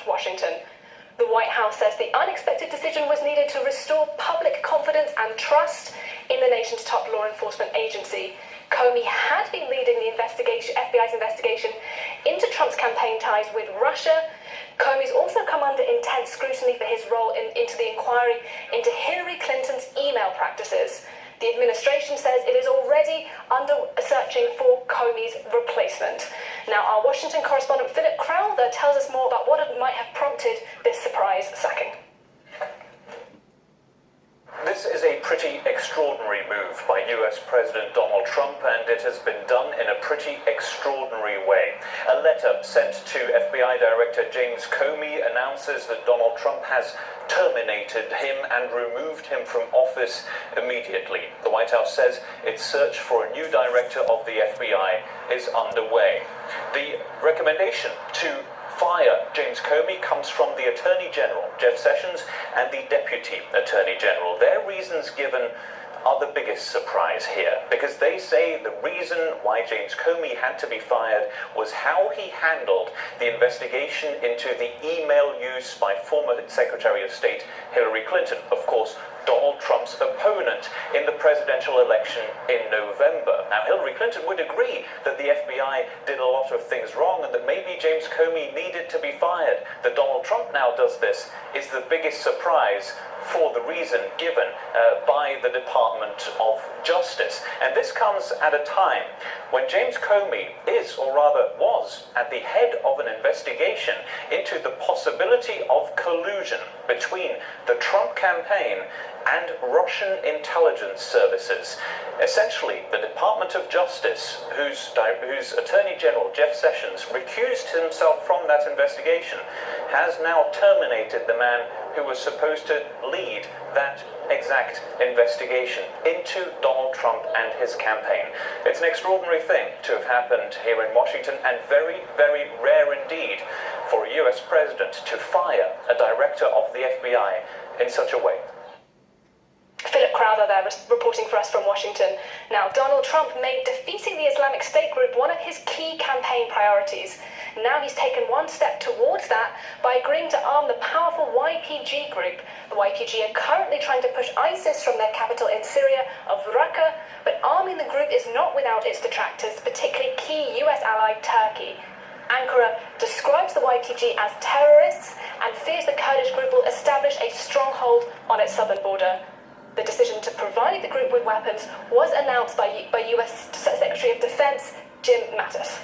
left Washington. The White House says the unexpected decision was needed to restore public confidence and trust in the nation's top law enforcement agency. Comey had been leading the FBI's investigation into Trump's campaign ties with Russia. Comey's also come under intense scrutiny for his role into the inquiry into Hillary Clinton's email practices. The administration says it is already searching for Comey's replacement. Now, our Washington correspondent Philip Crowther tells us more about what might have prompted this surprise sacking. This is a pretty extraordinary move by US President Donald Trump, and it has been done in a pretty extraordinary way. A letter sent to FBI Director James Comey announces that Donald Trump has terminated him and removed him from office immediately. The White House says its search for a new director of the FBI is underway. The recommendation to fire James Comey comes from the Attorney General, Jeff Sessions, and the Deputy Attorney General. Their reasons given are the biggest surprise here, because they say the reason why James Comey had to be fired was how he handled the investigation into the email use by former Secretary of State Hillary Clinton, of course, Donald Trump's opponent in the presidential election in November. Now, Hillary Clinton would agree that the FBI did a lot of things wrong and that maybe James Comey needed to be fired. That Donald Trump now does this is the biggest surprise for the reason given by the Department of Justice. And this comes at a time when James Comey is, or rather was, at the head of an investigation into the possibility of collusion between the Trump campaign and Russian intelligence services. Essentially, the Department of Justice, whose Attorney General, Jeff Sessions, recused himself from that investigation, has now terminated the man who was supposed to lead that exact investigation into Donald Trump and his campaign. It's an extraordinary thing to have happened here in Washington, and very, very rare indeed for a US president to fire a director of the FBI in such a way. Philip Crowther there reporting for us from Washington. Now, Donald Trump made defeating the Islamic State group one of his key campaign priorities. Now he's taken one step towards that by agreeing to arm the powerful YPG group. The YPG are currently trying to push ISIS from their capital in Syria of Raqqa, but arming the group is not without its detractors, particularly key US ally Turkey. Ankara describes the YPG as terrorists and fears the Kurdish group will establish a stronghold on its southern border. The decision to provide the group with weapons was announced by US Secretary of Defense Jim Mattis.